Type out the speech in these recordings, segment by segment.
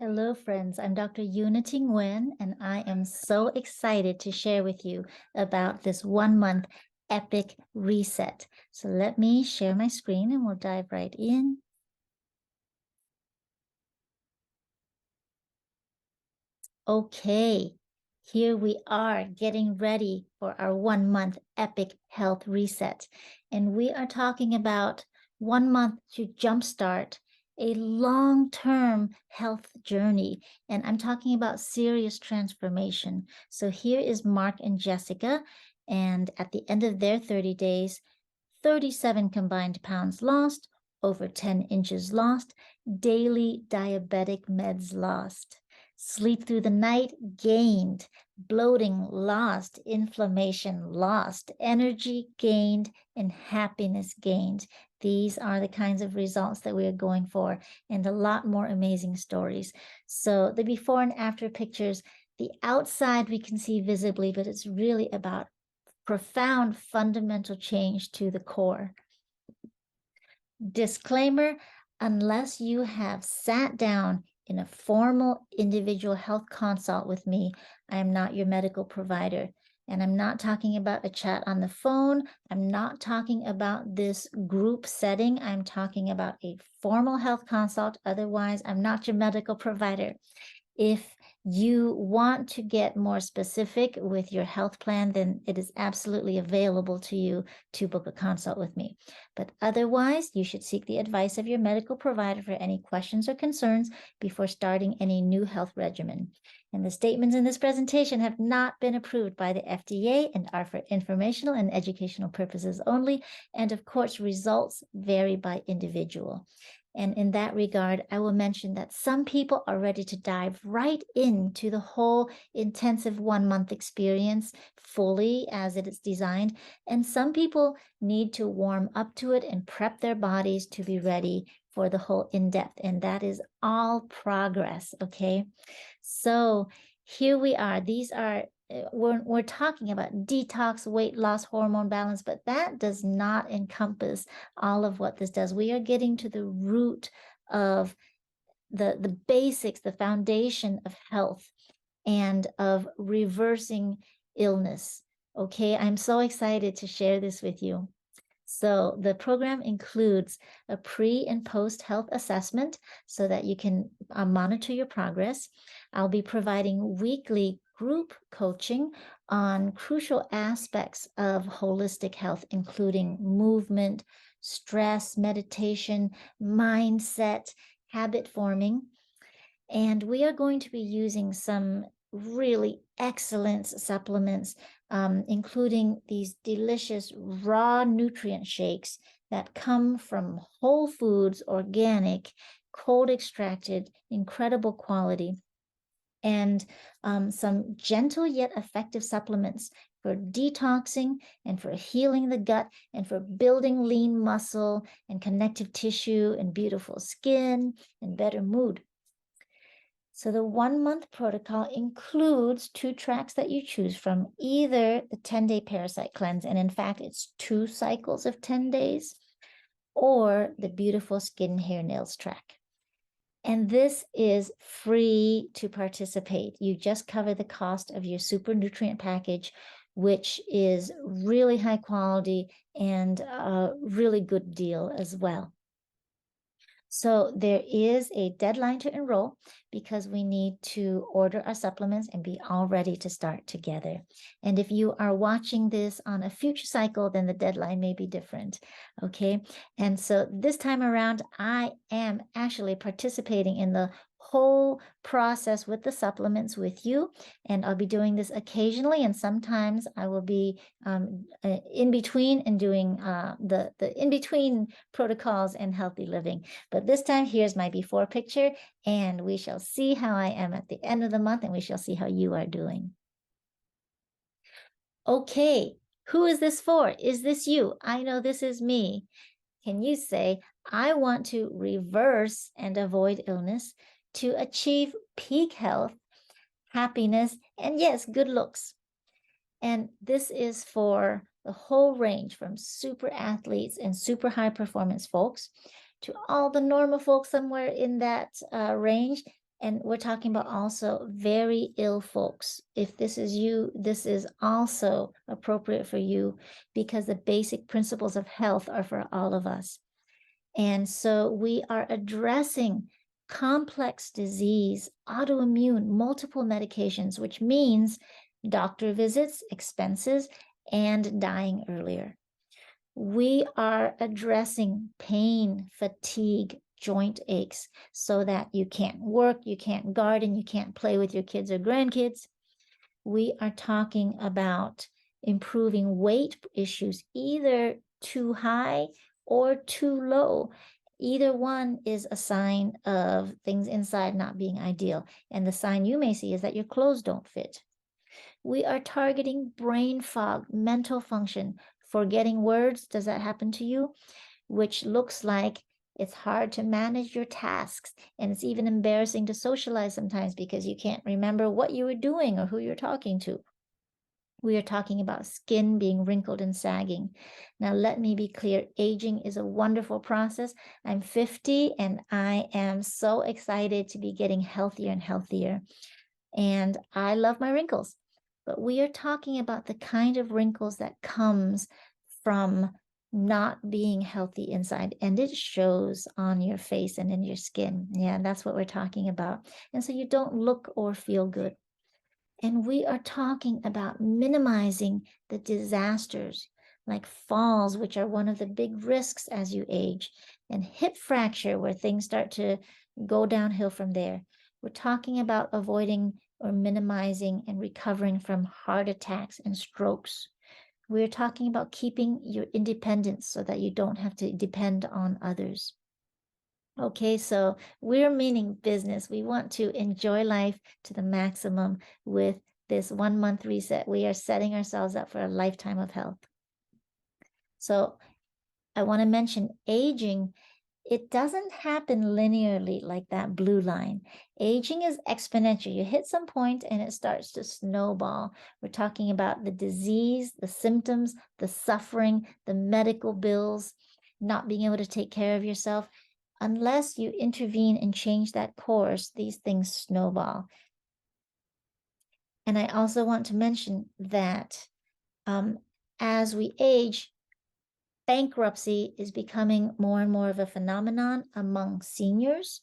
Hello, friends. I'm Dr. Yuna Nguyen, and I am so excited to share with you about this 1 month epic reset. So let me share my screen and we'll dive right in. Okay, here we are getting ready for our 1 month epic health reset. And we are talking about 1 month to jumpstart a long-term health journey. And I'm talking about serious transformation. So here is Mark and Jessica. And at the end of their 30 days, 37 combined pounds lost, over 10 inches lost, daily diabetic meds lost. Sleep through the night gained, bloating lost, inflammation lost, energy gained, and happiness gained. These are the kinds of results that we are going for, and a lot more amazing stories. So the before and after pictures, the outside we can see visibly, but it's really about profound fundamental change to the core. Disclaimer, unless you have sat down in a formal individual health consult with me, I am not your medical provider. And I'm not talking about a chat on the phone. I'm not talking about this group setting. I'm talking about a formal health consult. Otherwise, I'm not your medical provider. If you want to get more specific with your health plan, then it is absolutely available to you to book a consult with me. But otherwise, you should seek the advice of your medical provider for any questions or concerns before starting any new health regimen. And the statements in this presentation have not been approved by the FDA and are for informational and educational purposes only. And of course, results vary by individual. And in that regard, I will mention that some people are ready to dive right into the whole intensive 1 month experience fully as it is designed. And some people need to warm up to it and prep their bodies to be ready for the whole in-depth. And that is all progress, okay? So here we are. These are we're talking about detox, weight loss, hormone balance, but that does not encompass all of what this does. We are getting to the root of the basics, the foundation of health and of reversing illness. Okay, I'm so excited to share this with you. So the program includes a pre and post health assessment so that you can monitor your progress. I'll be providing weekly group coaching on crucial aspects of holistic health, including movement, stress, meditation, mindset, habit forming. And we are going to be using some really excellent supplements, including these delicious raw nutrient shakes that come from whole foods, organic, cold extracted, incredible quality, and some gentle yet effective supplements for detoxing and for healing the gut and for building lean muscle and connective tissue and beautiful skin and better mood. So the 1 month protocol includes 2 tracks that you choose from, either the 10-day parasite cleanse, and in fact, it's 2 cycles of 10 days, or the beautiful skin, hair, nails track. And this is free to participate. You just cover the cost of your super nutrient package, which is really high quality and a really good deal as well. So there is a deadline to enroll because we need to order our supplements and be all ready to start together. And if you are watching this on a future cycle, then the deadline may be different. Okay. And so this time around, I am actually participating in the whole process with the supplements with you. And I'll be doing this occasionally. And sometimes I will be in between and doing the in-between protocols and healthy living. But this time, here's my before picture, and we shall see how I am at the end of the month, and we shall see how you are doing. Okay, who is this for? Is this you? I know this is me. Can you say, I want to reverse and avoid illness to achieve peak health, happiness, and yes, good looks? And this is for the whole range, from super athletes and super high performance folks to all the normal folks somewhere in that range, And we're talking about also very ill folks. If this is you, this is also appropriate for you because the basic principles of health are for all of us. And so we are addressing complex disease, autoimmune, multiple medications, which means doctor visits, expenses, and dying earlier. We are addressing pain, fatigue, joint aches so that you can't work, you can't garden, you can't play with your kids or grandkids. We are talking about improving weight issues, either too high or too low. Either one is a sign of things inside not being ideal. And the sign you may see is that your clothes don't fit. We are targeting brain fog, mental function, forgetting words. Does that happen to you? Which looks like it's hard to manage your tasks. And it's even embarrassing to socialize sometimes because you can't remember what you were doing or who you're talking to. We are talking about skin being wrinkled and sagging. Now, let me be clear, aging is a wonderful process. I'm 50 and I am so excited to be getting healthier and healthier. And I love my wrinkles. But we are talking about the kind of wrinkles that comes from not being healthy inside, and it shows on your face and in your skin. Yeah, that's what we're talking about. And so you don't look or feel good. And we are talking about minimizing the disasters like falls, which are one of the big risks as you age, and hip fracture, where things start to go downhill from there. We're talking about avoiding or minimizing and recovering from heart attacks and strokes. We're talking about keeping your independence so that you don't have to depend on others. Okay, so we're meaning business. We want to enjoy life to the maximum with this 1 month reset. We are setting ourselves up for a lifetime of health. So I want to mention aging. It doesn't happen linearly like that blue line. Aging is exponential. You hit some point and it starts to snowball. We're talking about the disease, the symptoms, the suffering, the medical bills, not being able to take care of yourself. Unless you intervene and change that course, these things snowball. And I also want to mention that as we age, bankruptcy is becoming more and more of a phenomenon among seniors.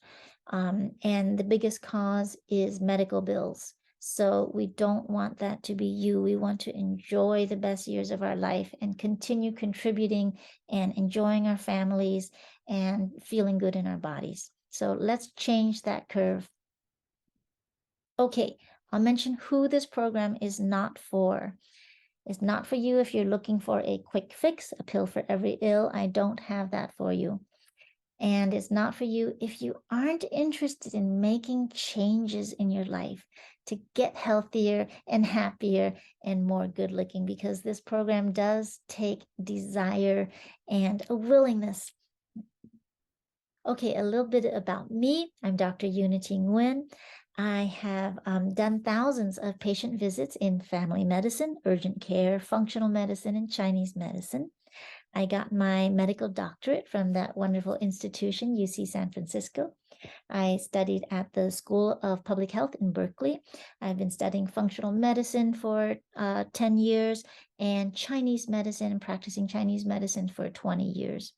And the biggest cause is medical bills. So we don't want that to be you. We want to enjoy the best years of our life and continue contributing and enjoying our families and feeling good in our bodies. So let's change that curve. Okay, I'll mention who this program is not for. It's not for you if you're looking for a quick fix, a pill for every ill. I don't have that for you. And it's not for you if you aren't interested in making changes in your life to get healthier and happier and more good looking, because this program does take desire and a willingness. Okay, a little bit about me. I'm Dr. Yuna Nguyen. I have done thousands of patient visits in family medicine, urgent care, functional medicine, and Chinese medicine. I got my medical doctorate from that wonderful institution, UC San Francisco. I studied at the School of Public Health in Berkeley. I've been studying functional medicine for 10 years and Chinese medicine, practicing Chinese medicine for 20 years.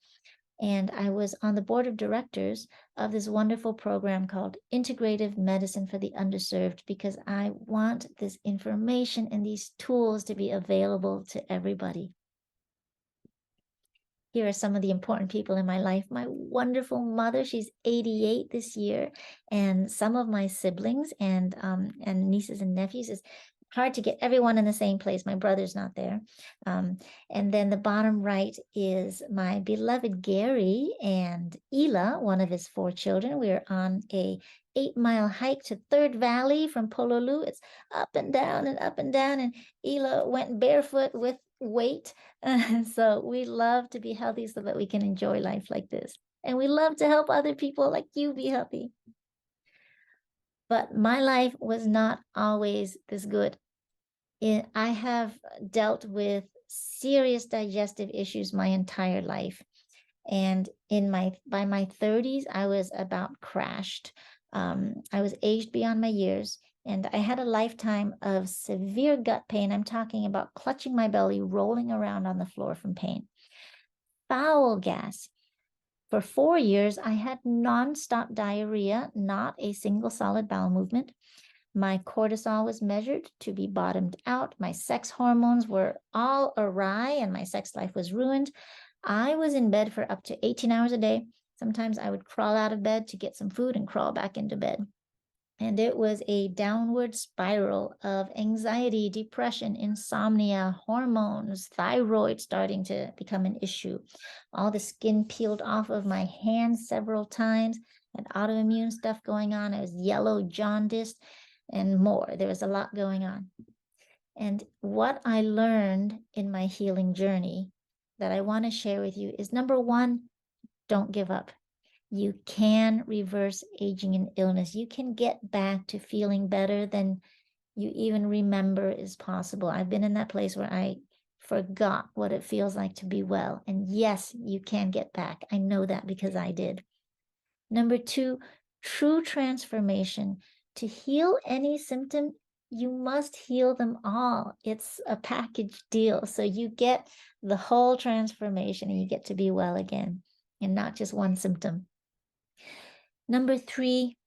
And I was on the board of directors of this wonderful program called Integrative Medicine for the Underserved, because I want this information and these tools to be available to everybody. Here are some of the important people in my life. My wonderful mother, she's 88 this year, and some of my siblings and nieces and nephews. Is hard to get everyone in the same place. My brother's not there. And then the bottom right is my beloved Gary and Ela, one of his 4 children. We are on a 8-mile hike to Third Valley from Pololu. It's up and down and up and down. And Ela went barefoot with weight. So we love to be healthy so that we can enjoy life like this. And we love to help other people like you be healthy. But my life was not always this good. I have dealt with serious digestive issues my entire life. And by my 30s, I was about crashed. I was aged beyond my years, and I had a lifetime of severe gut pain. I'm talking about clutching my belly, rolling around on the floor from pain. Foul gas. For 4 years, I had nonstop diarrhea, not a single solid bowel movement. My cortisol was measured to be bottomed out. My sex hormones were all awry, and my sex life was ruined. I was in bed for up to 18 hours a day. Sometimes I would crawl out of bed to get some food and crawl back into bed. And it was a downward spiral of anxiety, depression, insomnia, hormones, thyroid starting to become an issue. All the skin peeled off of my hands several times, and autoimmune stuff going on. I was yellow, jaundiced, and more. There was a lot going on. And what I learned in my healing journey that I want to share with you is number one, don't give up. You can reverse aging and illness. You can get back to feeling better than you even remember is possible. I've been in that place where I forgot what it feels like to be well. And yes, you can get back. I know that because I did. Number two, true transformation. To heal any symptom, you must heal them all. It's a package deal. So you get the whole transformation and you get to be well again and not just one symptom. Number three,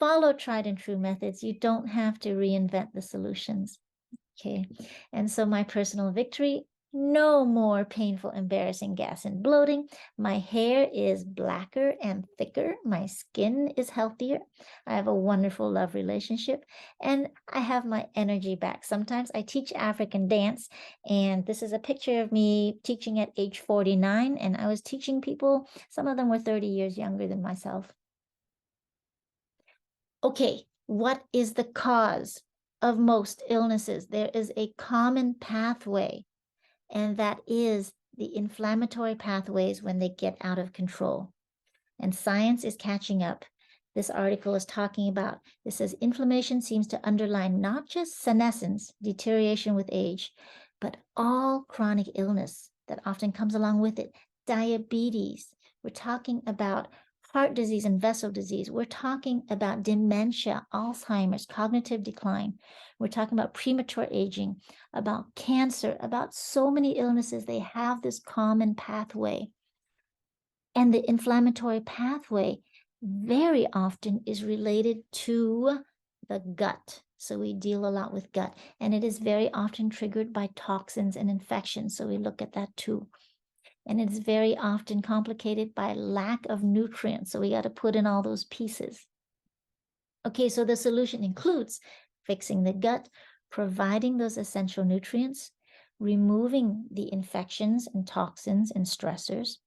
follow tried and true methods. You don't have to reinvent the solutions. Okay. And so my personal victory, no more painful, embarrassing gas and bloating. My hair is blacker and thicker. My skin is healthier. I have a wonderful love relationship and I have my energy back. Sometimes I teach African dance, and this is a picture of me teaching at age 49. And I was teaching people, some of them were 30 years younger than myself. Okay, what is the cause of most illnesses? There is a common pathway, and that is the inflammatory pathways when they get out of control. And science is catching up. This article is talking about, this says inflammation seems to underline not just senescence, deterioration with age, but all chronic illness that often comes along with it. Diabetes. We're talking about heart disease and vessel disease. We're talking about dementia, Alzheimer's, cognitive decline. We're talking about premature aging, about cancer, about so many illnesses. They have this common pathway. And the inflammatory pathway very often is related to the gut. So we deal a lot with gut, and it is very often triggered by toxins and infections. So we look at that too. And it's very often complicated by lack of nutrients. So we got to put in all those pieces. Okay, so the solution includes fixing the gut, providing those essential nutrients, removing the infections and toxins and stressors.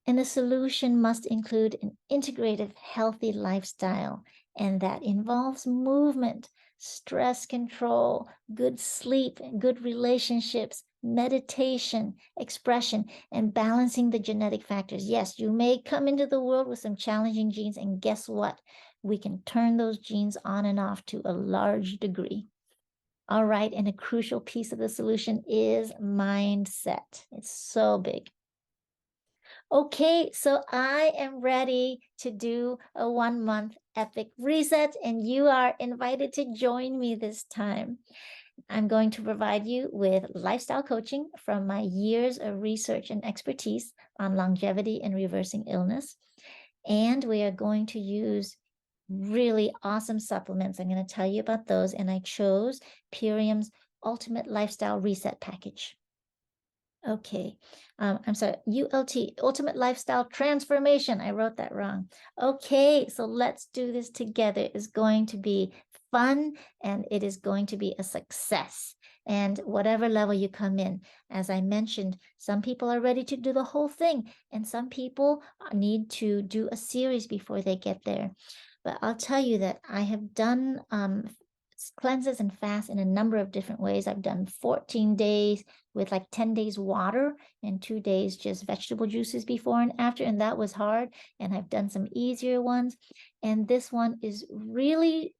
And the solution must include an integrative, healthy lifestyle, and that involves movement, stress control, good sleep, good relationships, meditation, expression, and balancing the genetic factors. Yes, you may come into the world with some challenging genes, and guess what? We can turn those genes on and off to a large degree. All right, and a crucial piece of the solution is mindset. It's so big. Okay, so I am ready to do a 1 month epic reset, and you are invited to join me this time. I'm going to provide you with lifestyle coaching from my years of research and expertise on longevity and reversing illness. And we are going to use really awesome supplements. I'm going to tell you about those. And I chose Purium's Ultimate Lifestyle Reset Package. Okay. I'm sorry, ULT, Ultimate Lifestyle Transformation. I wrote that wrong. Okay, so let's do this together. It's going to be fun and it is going to be a success. And whatever level you come in, as I mentioned, some people are ready to do the whole thing, and some people need to do a series before they get there. But I'll tell you that I have done cleanses and fasts in a number of different ways. I've done 14 days with like 10 days water and 2 days just vegetable juices before and after, and that was hard. And I've done some easier ones, and this one is really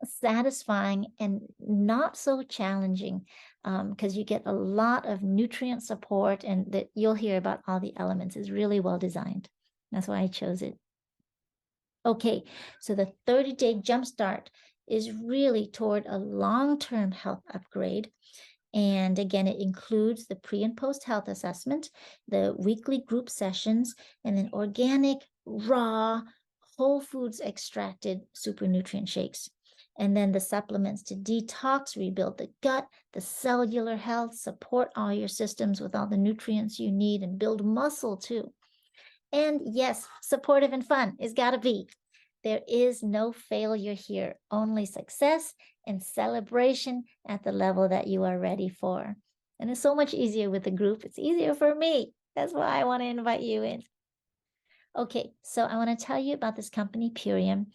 satisfying and not so challenging, because you get a lot of nutrient support, and that you'll hear about all the elements is really well designed. That's why I chose it. Okay, so the 30-day jumpstart is really toward a long-term health upgrade. And again, it includes the pre and post health assessment, the weekly group sessions, and then organic, raw, whole foods extracted super nutrient shakes. And then the supplements to detox, rebuild the gut, the cellular health, support all your systems with all the nutrients you need, and build muscle too. And yes, supportive and fun is gotta be. There is no failure here, only success and celebration at the level that you are ready for. And it's so much easier with the group. It's easier for me. That's why I want to invite you in. Okay, so I want to tell you about this company, Purium.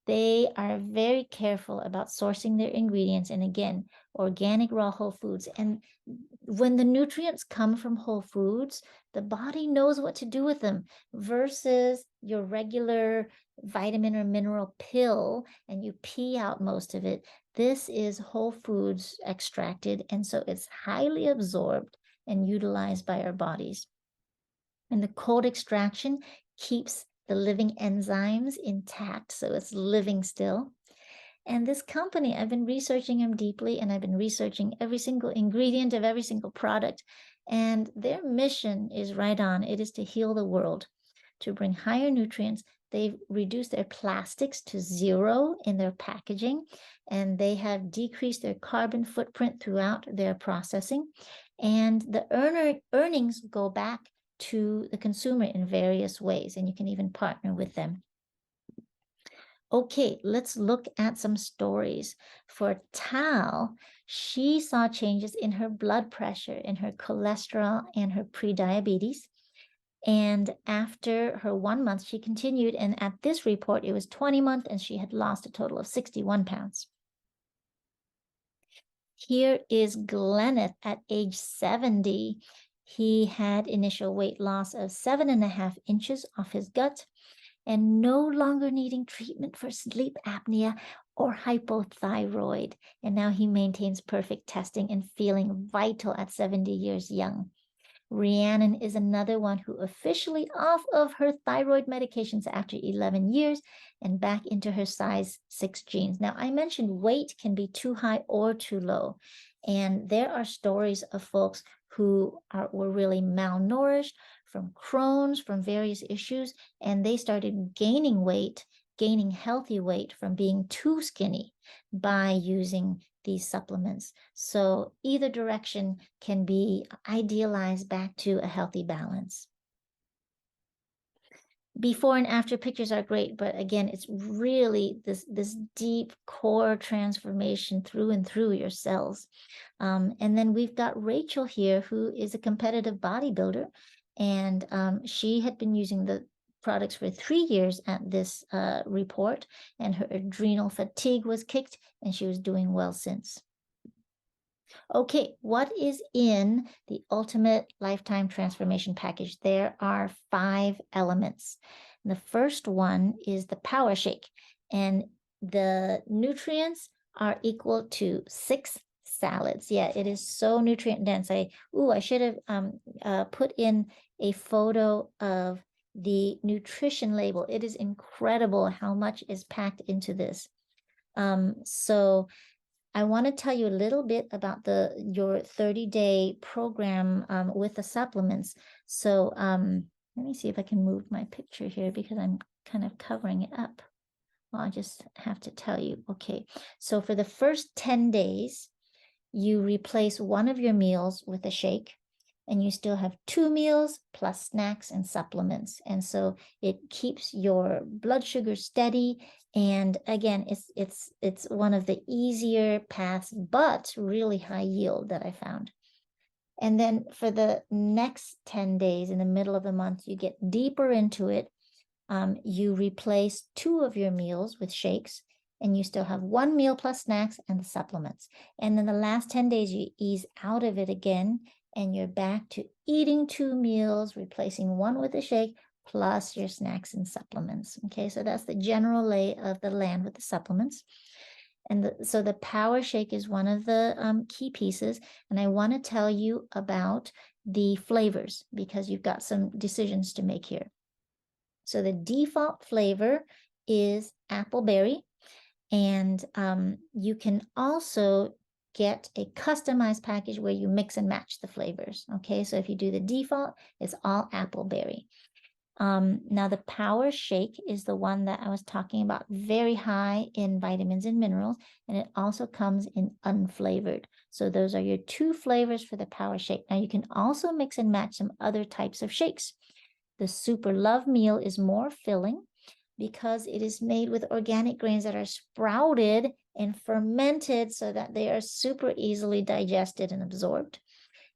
They are very careful about sourcing their ingredients, and again, organic raw whole foods. And when the nutrients come from whole foods, the body knows what to do with them versus your regular vitamin or mineral pill and you pee out most of it. This is whole foods extracted, and so it's highly absorbed and utilized by our bodies. And the cold extraction keeps the living enzymes intact, so it's living still. And this company, I've been researching them deeply, and I've been researching every single ingredient of every single product. And their mission is right on. It is to heal the world, to bring higher nutrients. They've reduced their plastics to zero in their packaging, and they have decreased their carbon footprint throughout their processing. And the earnings go back to the consumer in various ways, and you can even partner with them. Okay, let's look at some stories. For Tal, she saw changes in her blood pressure, in her cholesterol, and her prediabetes. And after her 1 month, she continued. And at this report, it was 20 months, and she had lost a total of 61 pounds. Here is Glenneth at age 70. He had initial weight loss of 7.5 inches off his gut and no longer needing treatment for sleep apnea or hypothyroid. And now he maintains perfect testing and feeling vital at 70 years young. Rhiannon is another one who officially off of her thyroid medications after 11 years and back into her size 6 jeans. Now, I mentioned weight can be too high or too low. And there are stories of folks who were really malnourished from Crohn's, from various issues, and they started gaining weight, gaining healthy weight from being too skinny by using these supplements. So either direction can be idealized back to a healthy balance. Before and after pictures are great, but again, it's really this deep core transformation through and through your cells. And then we've got Rachel here, who is a competitive bodybuilder, and she had been using the products for 3 years at this report, and her adrenal fatigue was kicked, and she was doing well since. Okay, what is in the Ultimate Lifetime Transformation Package? There are 5 elements. The first one is the Power Shake, and the nutrients are equal to 6 salads. Yeah, it is so nutrient dense. I should have put in a photo of the nutrition label. It is incredible how much is packed into this. So I want to tell you a little bit about your 30-day program with the supplements. So let me see if I can move my picture here because I'm kind of covering it up. Well, I just have to tell you. Okay, so for the first 10 days, you replace one of your meals with a shake, and you still have 2 meals plus snacks and supplements. And so it keeps your blood sugar steady. And again, it's one of the easier paths, but really high yield that I found. And then for the next 10 days in the middle of the month, you get deeper into it. You replace 2 of your meals with shakes, and you still have 1 meal plus snacks and the supplements. And then the last 10 days, you ease out of it again, and you're back to eating 2 meals, replacing 1 with a shake, plus your snacks and supplements. Okay, so that's the general lay of the land with the supplements. And so the Power Shake is one of the key pieces. And I want to tell you about the flavors because you've got some decisions to make here. So the default flavor is appleberry. And you can also get a customized package where you mix and match the flavors. Okay, so if you do the default, it's all appleberry. Now the Power Shake is the one that I was talking about, very high in vitamins and minerals, and it also comes in unflavored. So those are your two flavors for the Power Shake. Now you can also mix and match some other types of shakes. The Super Love Meal is more filling because it is made with organic grains that are sprouted and fermented so that they are super easily digested and absorbed.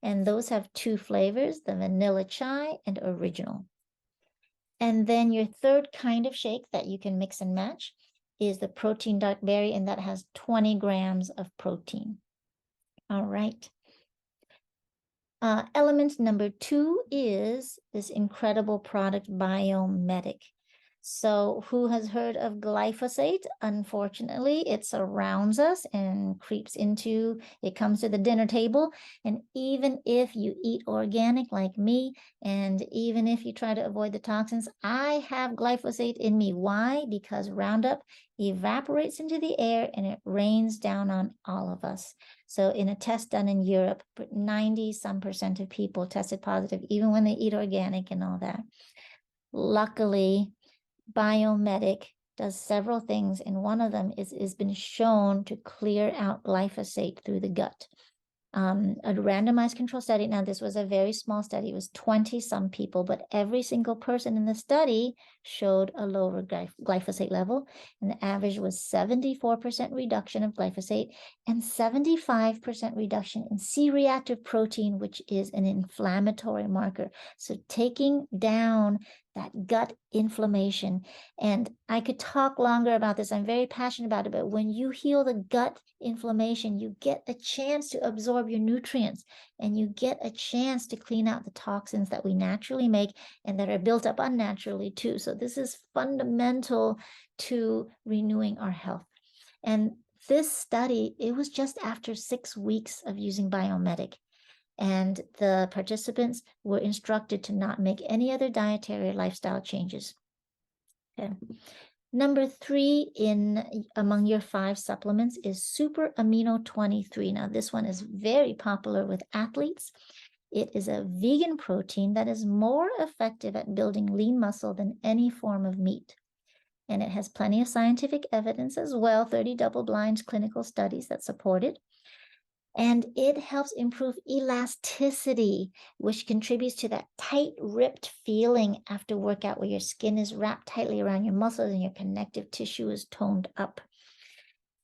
And those have two flavors, the vanilla chai and original. And then your third kind of shake that you can mix and match is the protein dark berry, and that has 20 grams of protein. All right. Element number 2 is this incredible product, Biomedic. So who has heard of glyphosate? Unfortunately, it surrounds us and creeps into, it comes to the dinner table. And even if you eat organic like me, and even if you try to avoid the toxins, I have glyphosate in me. Why? Because Roundup evaporates into the air and it rains down on all of us. So in a test done in Europe, 90% of people tested positive, even when they eat organic and all that. Luckily, Biomedic does several things, and one of them is been shown to clear out glyphosate through the gut. A randomized control study. Now, this was a very small study. It was 20 some people, but every single person in the study showed a lower glyphosate level. And the average was 74% reduction of glyphosate and 75% reduction in C-reactive protein, which is an inflammatory marker. So taking down that gut inflammation. And I could talk longer about this. I'm very passionate about it, but when you heal the gut inflammation, you get a chance to absorb your nutrients and you get a chance to clean out the toxins that we naturally make and that are built up unnaturally too. So this is fundamental to renewing our health. And this study, it was just after 6 weeks of using Biomedic. And the participants were instructed to not make any other dietary or lifestyle changes. Okay. Number 3 among your 5 supplements is Super Amino 23. Now, this one is very popular with athletes. It is a vegan protein that is more effective at building lean muscle than any form of meat. And it has plenty of scientific evidence as well, 30 double-blind clinical studies that support it. And it helps improve elasticity, which contributes to that tight, ripped feeling after workout where your skin is wrapped tightly around your muscles and your connective tissue is toned up.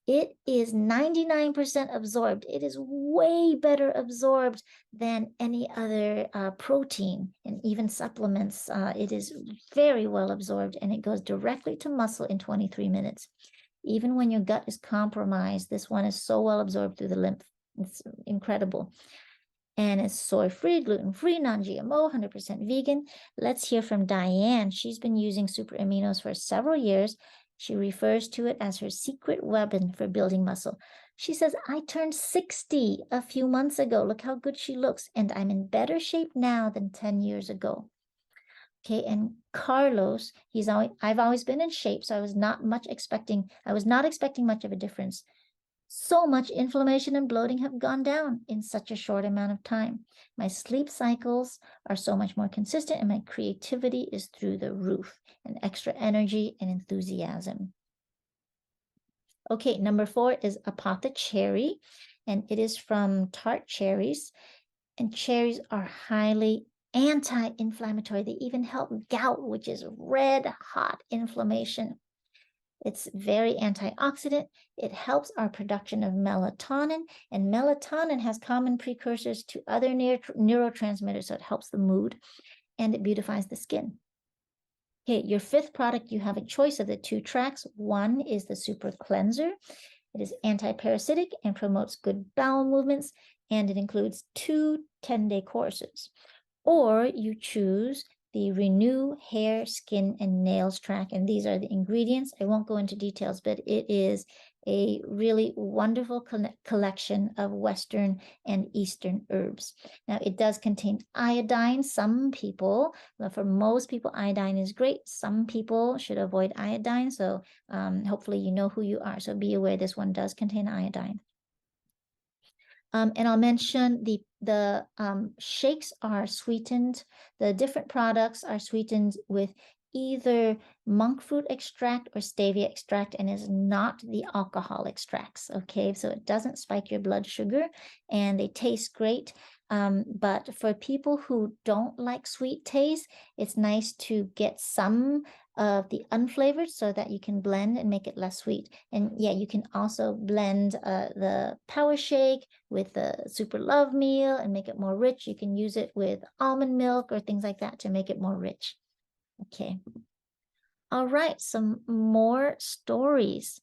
It is 99% absorbed. It is way better absorbed than any other protein and even supplements. It is very well absorbed and it goes directly to muscle in 23 minutes. Even when your gut is compromised, this one is so well absorbed through the lymph. It's incredible. And it's soy-free, gluten-free, non-GMO, 100% vegan. Let's hear from Diane. She's been using Super Aminos for several years. She refers to it as her secret weapon for building muscle. She says, I turned 60 a few months ago. Look how good she looks. And I'm in better shape now than 10 years ago. Okay, and Carlos, I've always been in shape, so I was not expecting much of a difference. So much inflammation and bloating have gone down in such a short amount of time. My sleep cycles are so much more consistent and my creativity is through the roof, and extra energy and enthusiasm. Okay, number 4 is Apothecary, and it is from tart cherries. And cherries are highly anti-inflammatory. They even help gout, which is red hot inflammation. It's very antioxidant. It helps our production of melatonin, and melatonin has common precursors to other neurotransmitters, so it helps the mood, and it beautifies the skin. Okay, your 5th product, you have a choice of the 2 tracks. One is the Super Cleanser. It is anti-parasitic and promotes good bowel movements, and it includes 2 10-day courses. Or you choose the Renew Hair, Skin, and Nails Track. And these are the ingredients. I won't go into details, but it is a really wonderful collection of Western and Eastern herbs. Now, it does contain iodine. Some people, for most people, iodine is great. Some people should avoid iodine. So hopefully you know who you are. So be aware this one does contain iodine. And I'll mention the shakes are sweetened. The different products are sweetened with either monk fruit extract or stevia extract, and is not the alcohol extracts. Okay, so it doesn't spike your blood sugar, and they taste great. But for people who don't like sweet taste, it's nice to get some of the unflavored so that you can blend and make it less sweet. And yeah, you can also blend the Power Shake with the Super Love Meal and make it more rich. You can use it with almond milk or things like that to make it more rich. Okay. All right, some more stories.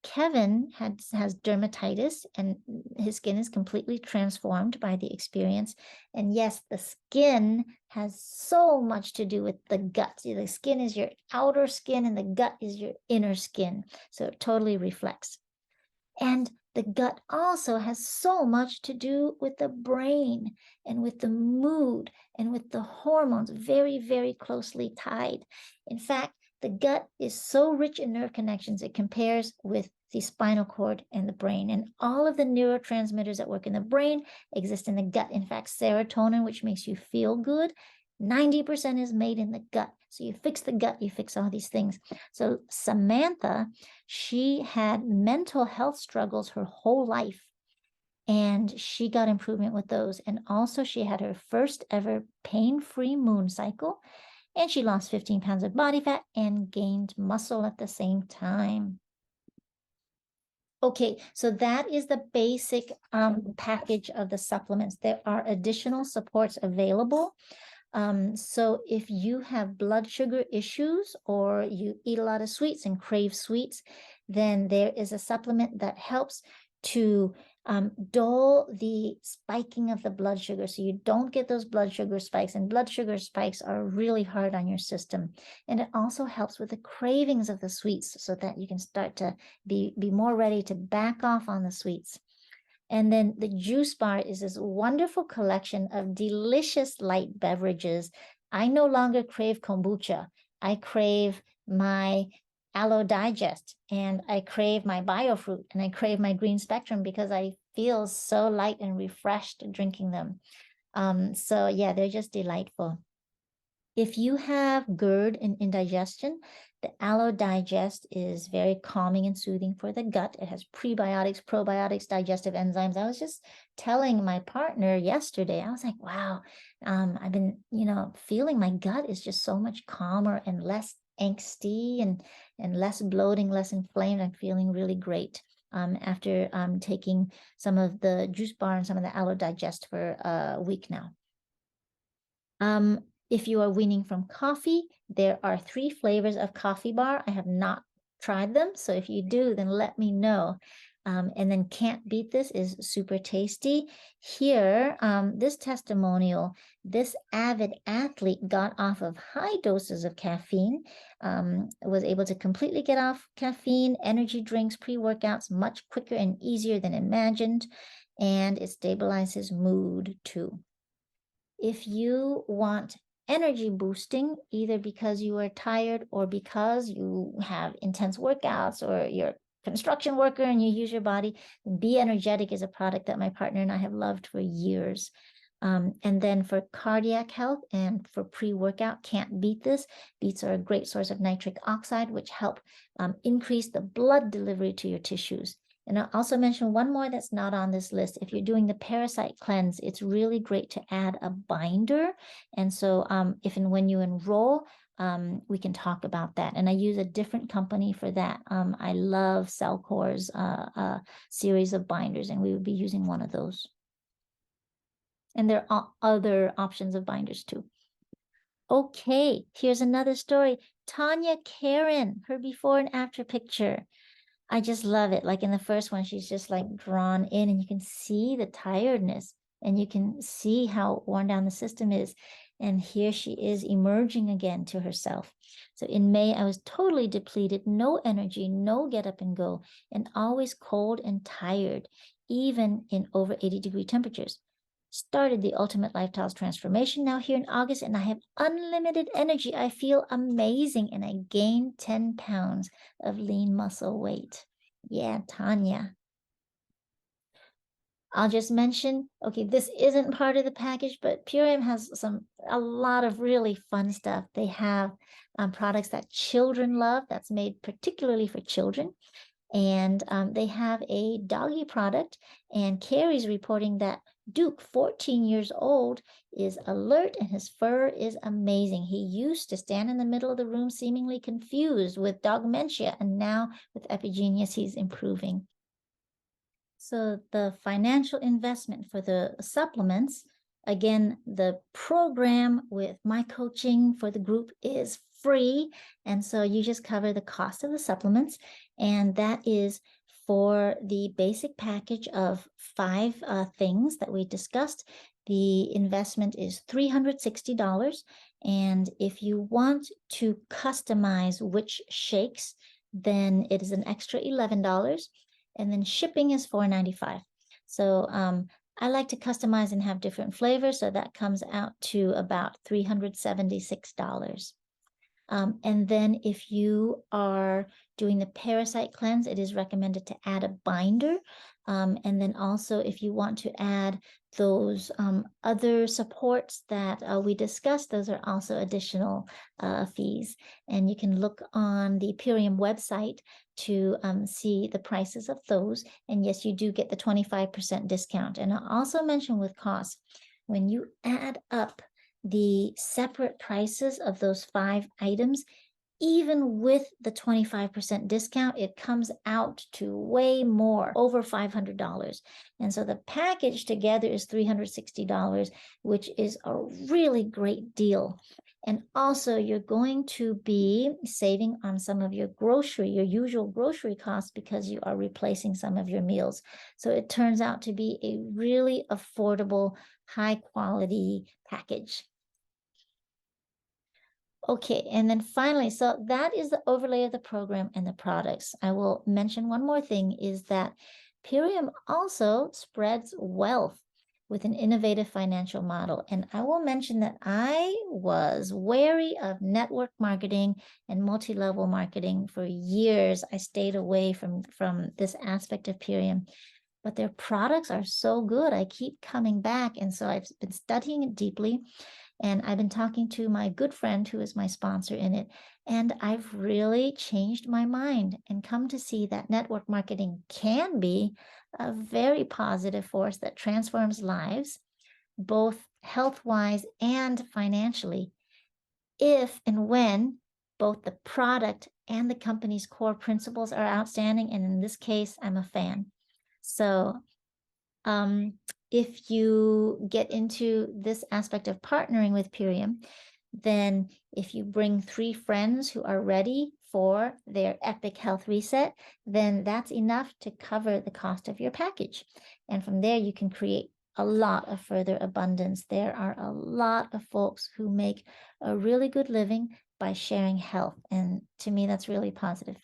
Kevin has dermatitis, and his skin is completely transformed by the experience. And yes, the skin has so much to do with the gut. The skin is your outer skin and the gut is your inner skin. So it totally reflects. And the gut also has so much to do with the brain and with the mood and with the hormones, very, very closely tied. In fact, the gut is so rich in nerve connections, it compares with the spinal cord and the brain. And all of the neurotransmitters that work in the brain exist in the gut. In fact, serotonin, which makes you feel good, 90% is made in the gut. So you fix the gut, you fix all these things. So Samantha, she had mental health struggles her whole life, and she got improvement with those. And also she had her first ever pain-free moon cycle, and she lost 15 pounds of body fat and gained muscle at the same time. Okay, so that is the basic package of the supplements. There are additional supports available. So if you have blood sugar issues or you eat a lot of sweets and crave sweets, then there is a supplement that helps to dull the spiking of the blood sugar, so you don't get those blood sugar spikes. And blood sugar spikes are really hard on your system. And it also helps with the cravings of the sweets so that you can start to be more ready to back off on the sweets. And then the juice bar is this wonderful collection of delicious light beverages. I no longer crave kombucha. I crave my Aloe Digest, and I crave my Biofruit, and I crave my Green Spectrum because I feel so light and refreshed drinking them. So yeah, they're just delightful. If you have GERD and indigestion, the Aloe Digest is very calming and soothing for the gut. It has prebiotics, probiotics, digestive enzymes. I was just telling my partner yesterday, I was like, wow, I've been, feeling my gut is just so much calmer and less angsty and less bloating, less inflamed. I'm feeling really great after taking some of the juice bar and some of the Aloe Digest for a week now. If you are weaning from coffee, there are 3 flavors of coffee bar. I have not tried them, so if you do, then let me know. And then Can't Beat This is super tasty. Here, this testimonial, this avid athlete got off of high doses of caffeine, was able to completely get off caffeine, energy drinks, pre-workouts much quicker and easier than imagined, and it stabilized his mood too. If you want energy boosting, either because you are tired or because you have intense workouts or you're a construction worker and you use your body, Be Energetic is a product that my partner and I have loved for years. And then for cardiac health and for pre-workout, Can't Beat This. Beets are a great source of nitric oxide, which help increase the blood delivery to your tissues. And I'll also mention one more that's not on this list. If you're doing the parasite cleanse, it's really great to add a binder. And so if and when you enroll, we can talk about that. And I use a different company for that. I love Cellcore's series of binders, and we would be using one of those. And there are other options of binders too. Okay, here's another story. Tanya Karen, her before and after picture. I just love it. Like in the first one, she's just like drawn in, and you can see the tiredness and you can see how worn down the system is. And here she is emerging again to herself. So in May, I was totally depleted, no energy, no get up and go, and always cold and tired, even in over 80-degree temperatures. Started the Ultimate Lifestyles Transformation now here in August, and I have unlimited energy. I feel amazing, and I gained 10 pounds of lean muscle weight. Yeah, Tanya. I'll just mention, okay, this isn't part of the package, but Purium has a lot of really fun stuff. They have products that children love, that's made particularly for children. And they have a doggy product, and Carrie's reporting that Duke, 14 years old, is alert and his fur is amazing. He used to stand in the middle of the room seemingly confused with dogmentia, and now with Epigenius, he's improving. So the financial investment for the supplements, again, the program with my coaching for the group is free. And so you just cover the cost of the supplements. And that is for the basic package of 5 things that we discussed. The investment is $360. And if you want to customize which shakes, then it is an extra $11. And then shipping is $4.95. So I like to customize and have different flavors, so that comes out to about $376. And then if you are doing the parasite cleanse, it is recommended to add a binder. And then also if you want to add those other supports that we discussed, those are also additional fees. And you can look on the Purium website to see the prices of those. And yes, you do get the 25% discount. And I'll also mention with costs, when you add up the separate prices of those 5 items, even with the 25% discount, it comes out to way more, over $500. And so the package together is $360, which is a really great deal. And also you're going to be saving on some of your usual grocery costs, because you are replacing some of your meals. So it turns out to be a really affordable, high quality package. Okay, and then finally, so that is the overlay of the program and the products. I will mention one more thing, is that Purium also spreads wealth with an innovative financial model. And I will mention that I was wary of network marketing and multi-level marketing for years. I stayed away from this aspect of Purium, but their products are so good. I keep coming back. And so I've been studying it deeply. And I've been talking to my good friend who is my sponsor in it. And I've really changed my mind and come to see that network marketing can be a very positive force that transforms lives, both health-wise and financially, if and when both the product and the company's core principles are outstanding. And in this case, I'm a fan. So if you get into this aspect of partnering with Purium, then if you bring 3 friends who are ready for their epic health reset, then that's enough to cover the cost of your package. And from there, you can create a lot of further abundance. There are a lot of folks who make a really good living by sharing health. And to me, that's really positive.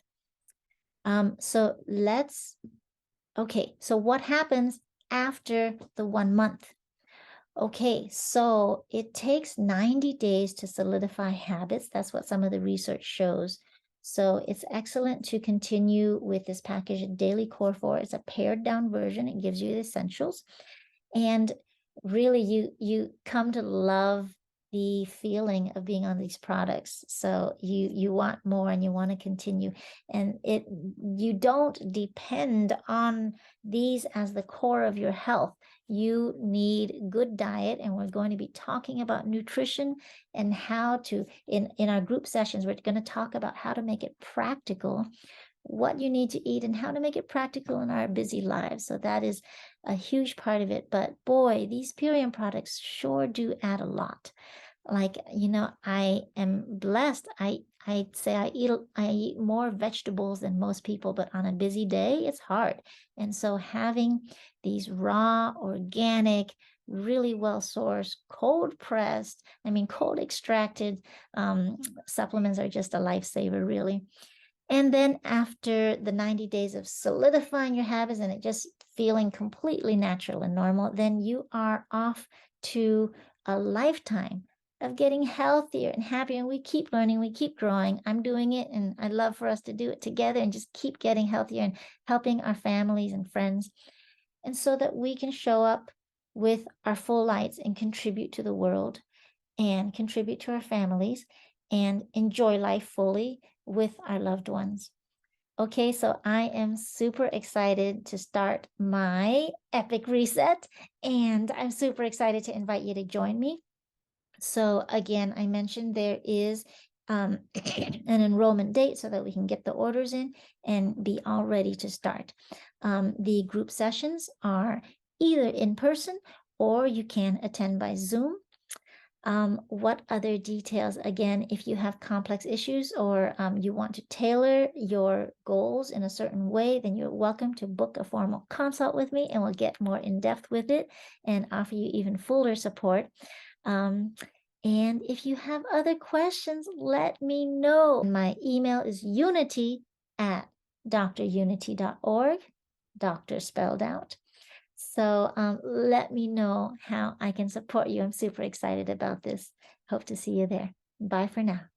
Okay, so what happens after the 1 month? Okay, so it takes 90 days to solidify habits. That's what some of the research shows. So it's excellent to continue with this package, Daily Core 4. It's a pared down version. It gives you the essentials. And really, you come to love the feeling of being on these products. So you want more and you want to continue. And you don't depend on these as the core of your health. You need good diet, and we're going to be talking about nutrition and how to, in our group sessions, we're going to talk about how to make it practical, what you need to eat and how to make it practical in our busy lives. So that is a huge part of it. But boy, these Purium products sure do add a lot. Like, I am blessed. I'd say I eat more vegetables than most people, but on a busy day, it's hard. And so having these raw, organic, really well sourced, cold pressed. I mean, cold extracted supplements are just a lifesaver, really. And then after the 90 days of solidifying your habits and it just feeling completely natural and normal, then you are off to a lifetime of getting healthier and happier. And we keep learning, we keep growing. I'm doing it, and I'd love for us to do it together and just keep getting healthier and helping our families and friends. And so that we can show up with our full lights and contribute to the world and contribute to our families and enjoy life fully with our loved ones. Okay, so I am super excited to start my epic reset, and I'm super excited to invite you to join me. So again, I mentioned there is an enrollment date so that we can get the orders in and be all ready to start. The group sessions are either in person or you can attend by Zoom. What other details? Again, if you have complex issues or you want to tailor your goals in a certain way, then you're welcome to book a formal consult with me and we'll get more in depth with it and offer you even fuller support. And if you have other questions, let me know. My email is unity@drunity.org, doctor spelled out. So let me know how I can support you. I'm super excited about this. Hope to see you there. Bye for now.